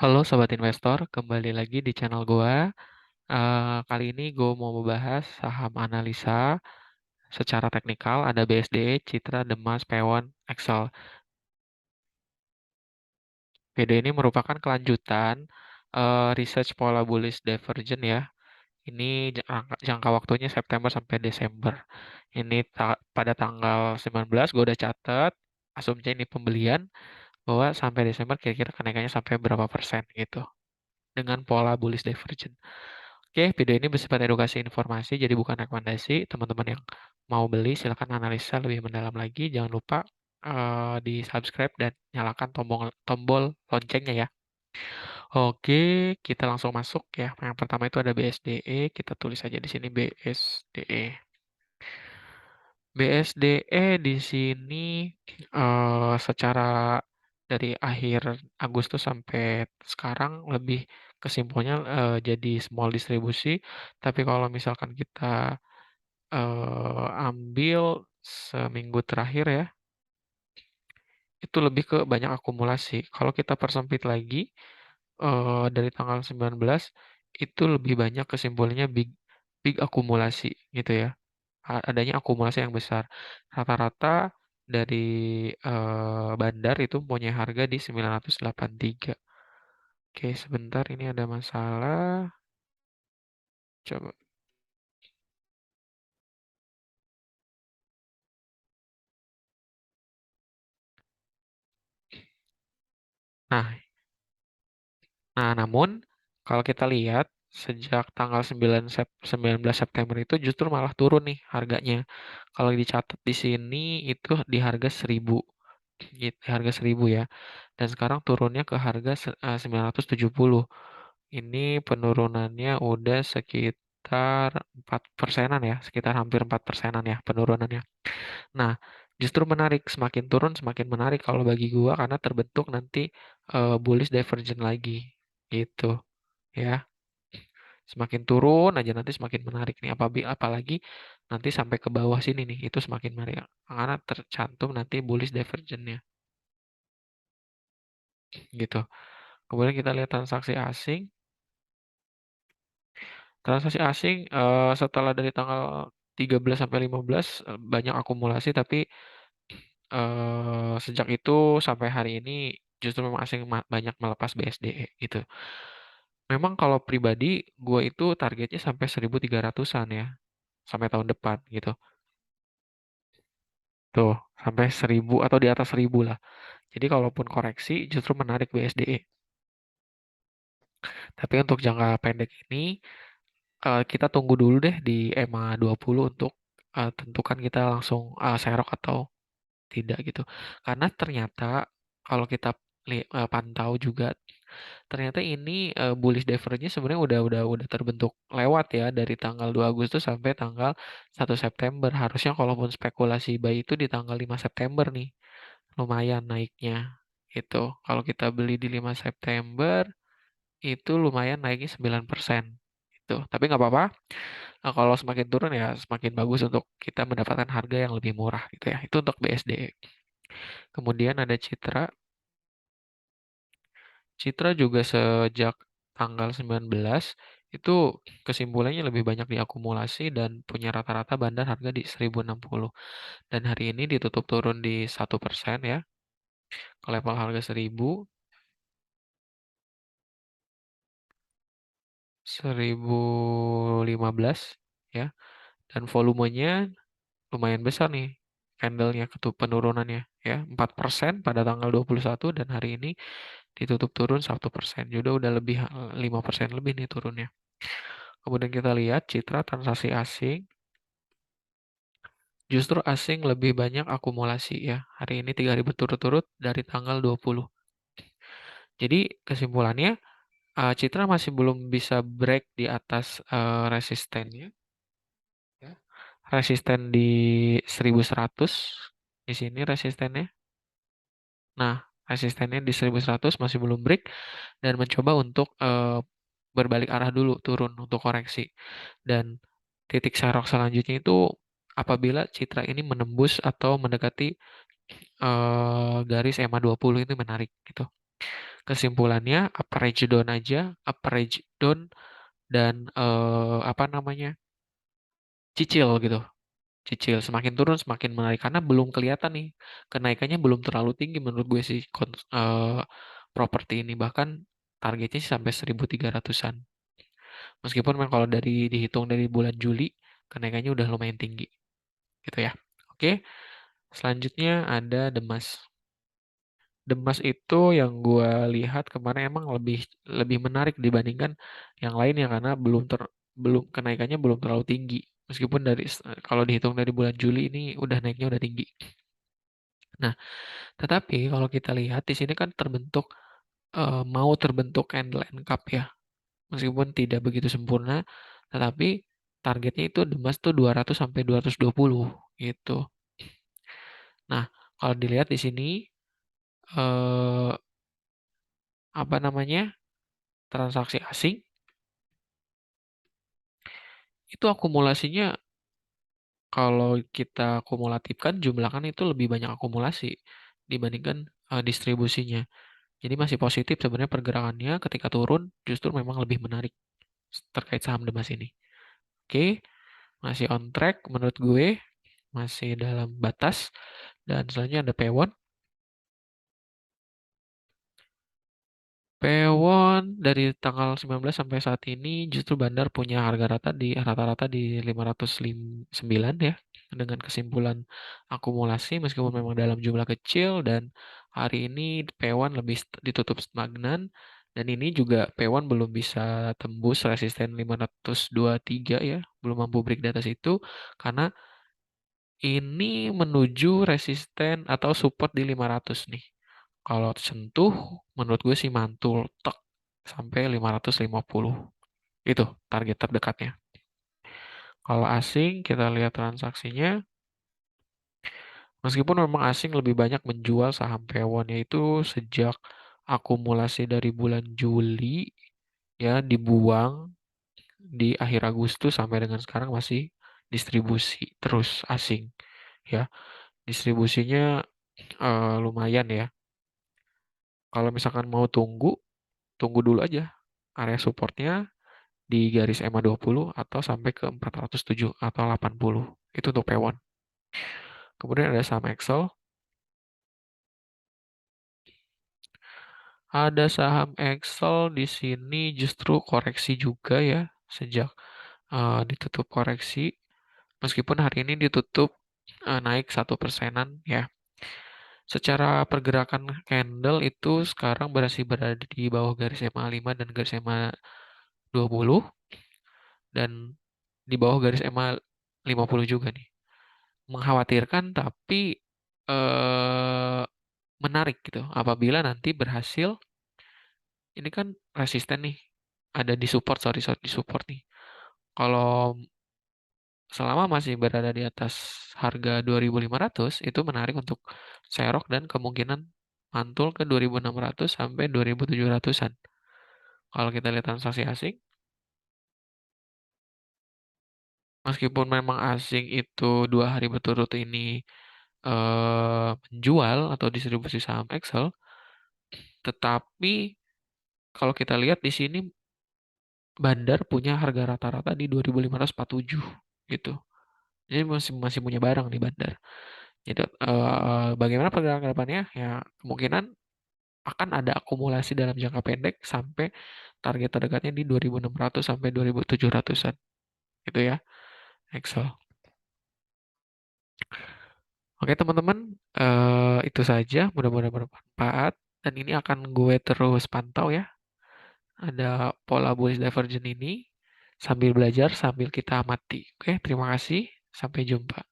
Halo sobat investor, kembali lagi di channel gua. Kali ini gue mau membahas saham analisa secara teknikal ada BSD, Citra, Demas, Pewon, Excel. Video ini merupakan kelanjutan research pola bullish divergence ya. Ini jangka waktunya September sampai Desember. Ini pada tanggal 19 gue udah catat asumsinya ini pembelian bahwa sampai Desember kira-kira kenaikannya sampai berapa persen gitu dengan pola bullish divergence. Oke, video ini bersifat edukasi informasi, jadi bukan rekomendasi. Teman-teman yang mau beli, silakan analisa lebih mendalam lagi. Jangan lupa di-subscribe dan nyalakan tombol tombol loncengnya ya. Oke, kita langsung masuk ya. Yang pertama itu ada BSDE, kita tulis aja di sini BSDE. BSDE di sini secara dari akhir Agustus sampai sekarang lebih kesimpulannya jadi small distribusi. Tapi kalau misalkan kita ambil seminggu terakhir ya, itu lebih ke banyak akumulasi. Kalau kita persempit lagi dari tanggal 19 itu lebih banyak kesimpulannya big big akumulasi gitu ya. Adanya akumulasi yang besar. Rata-rata dari bandar itu punya harga di 983. Oke, sebentar ini ada masalah. Coba. Nah, namun kalau kita lihat sejak tanggal 19 September itu justru malah turun nih harganya. Kalau dicatat di sini itu di harga 1000 gitu, harga 1000 ya. Dan sekarang turunnya ke harga 970. Ini penurunannya udah sekitar 4 persenan ya, sekitar hampir 4 persenan ya penurunannya. Nah, justru menarik, semakin turun semakin menarik kalau bagi gua karena terbentuk nanti bullish divergence lagi gitu ya. Semakin turun aja nanti semakin menarik nih apalagi nanti sampai ke bawah sini nih itu semakin menarik karena tercantum nanti bullish divergence-nya gitu. Kemudian kita lihat transaksi asing. Transaksi asing setelah dari tanggal 13 sampai 15 banyak akumulasi tapi sejak itu sampai hari ini justru memang asing banyak melepas BSDE gitu. Memang kalau pribadi gue itu targetnya sampai 1.300-an ya, sampai tahun depan gitu. Tuh, sampai 1.000 atau di atas 1.000 lah. Jadi kalaupun koreksi justru menarik BSDE. Tapi untuk jangka pendek ini kita tunggu dulu deh di EMA 20 untuk tentukan kita langsung serok atau tidak gitu. Karena ternyata kalau kita pantau juga ternyata ini bullish divergence sebenarnya udah terbentuk lewat ya dari tanggal 2 Agustus sampai tanggal 1 September. Harusnya kalaupun spekulasi buy itu di tanggal 5 September nih. Lumayan naiknya. Itu. Kalau kita beli di 5 September itu lumayan naiknya 9%. Itu. Tapi nggak apa-apa. Kalau semakin turun ya semakin bagus untuk kita mendapatkan harga yang lebih murah gitu ya. Itu untuk BSD. Kemudian ada Citra. Citra juga sejak tanggal 19 itu kesimpulannya lebih banyak diakumulasi dan punya rata-rata bandar harga di 1060. Dan hari ini ditutup turun di 1% ya, ke level harga 1015 ya. Dan volumenya lumayan besar nih candlenya penurunannya ya 4% pada tanggal 21 dan hari ini ditutup turun 1%. Udah lebih 5% lebih nih turunnya. Kemudian kita lihat citra transaksi asing. Justru asing lebih banyak akumulasi ya. Hari ini 3 hari berturut-turut dari tanggal 20. Jadi kesimpulannya Citra masih belum bisa break di atas resistennya ya. Resisten di 1100 di sini resistennya. Nah, resistennya di 1100 masih belum break dan mencoba untuk berbalik arah dulu turun untuk koreksi. Dan titik serok selanjutnya itu apabila Citra ini menembus atau mendekati garis EMA 20 ini menarik gitu. kesimpulannya average down aja, average down dan apa namanya, cicil gitu. Cicil semakin turun semakin menarik karena belum kelihatan nih kenaikannya belum terlalu tinggi menurut gue sih properti ini bahkan targetnya sih sampai 1.300-an. Meskipun memang kalau dihitung dari bulan Juli kenaikannya udah lumayan tinggi gitu ya. Oke, selanjutnya ada Demas. Demas itu yang gue lihat kemarin emang lebih lebih menarik dibandingkan yang lain ya karena belum kenaikannya belum terlalu tinggi. Meskipun kalau dihitung dari bulan Juli ini udah naiknya udah tinggi. Nah, tetapi kalau kita lihat di sini kan mau terbentuk candle and cup ya. Meskipun tidak begitu sempurna, tetapi targetnya itu Demas tuh 200 sampai 220 gitu. Nah, kalau dilihat di sini eh apa namanya? Transaksi asing itu akumulasinya kalau kita kumulatifkan jumlahkan itu lebih banyak akumulasi dibandingkan distribusinya. Jadi masih positif sebenarnya pergerakannya ketika turun justru memang lebih menarik terkait saham Demas ini. Oke, masih on track menurut gue, masih dalam batas. Dan selanjutnya ada Pewon. Pewon dari tanggal 19 sampai saat ini justru Bandar punya harga rata-rata di 509 ya dengan kesimpulan akumulasi meskipun memang dalam jumlah kecil dan hari ini Pewon ditutup stagnan dan ini juga Pewon belum bisa tembus resisten 523 ya, belum mampu break di atas itu karena ini menuju resisten atau support di 500 nih. Kalau sentuh, menurut gue sih mantul tek sampai 550. Itu target terdekatnya. Kalau asing, kita lihat transaksinya. Meskipun memang asing lebih banyak menjual saham Pewon, yaitu sejak akumulasi dari bulan Juli, ya dibuang di akhir Agustus sampai dengan sekarang masih distribusi terus asing. Ya, distribusinya lumayan ya. Kalau misalkan mau tunggu dulu aja area supportnya di garis EMA 20 atau sampai ke 407 atau 80. Itu untuk P1. Kemudian ada saham Excel. Ada saham Excel di sini justru koreksi juga ya sejak ditutup koreksi. Meskipun hari ini ditutup naik 1%-an ya. Secara pergerakan candle itu sekarang masih berada di bawah garis EMA 5 dan garis EMA 20 dan di bawah garis EMA 50 juga nih. Mengkhawatirkan tapi eh, menarik gitu. Apabila nanti berhasil, ini kan resisten nih, ada di support, sorry di support nih. Kalau selama masih berada di atas harga 2.500 itu menarik untuk serok dan kemungkinan mantul ke 2.600 sampai 2.700-an. Kalau kita lihat transaksi asing, meskipun memang asing itu 2 hari berturut ini menjual atau distribusi saham Excel, tetapi kalau kita lihat di sini Bandar punya harga rata-rata di 2.547 gitu. Jadi masih masih punya barang di Bandar. Jadi bagaimana pergerakan ke depannya? Ya kemungkinan akan ada akumulasi dalam jangka pendek sampai target terdekatnya di 2.600 sampai 2.700-an. Gitu ya, Excel. Oke teman-teman, itu saja. Mudah-mudahan bermanfaat. Dan ini akan gue terus pantau ya. Ada pola bullish divergence ini sambil belajar, sambil kita amati. Oke, terima kasih. Sampai jumpa.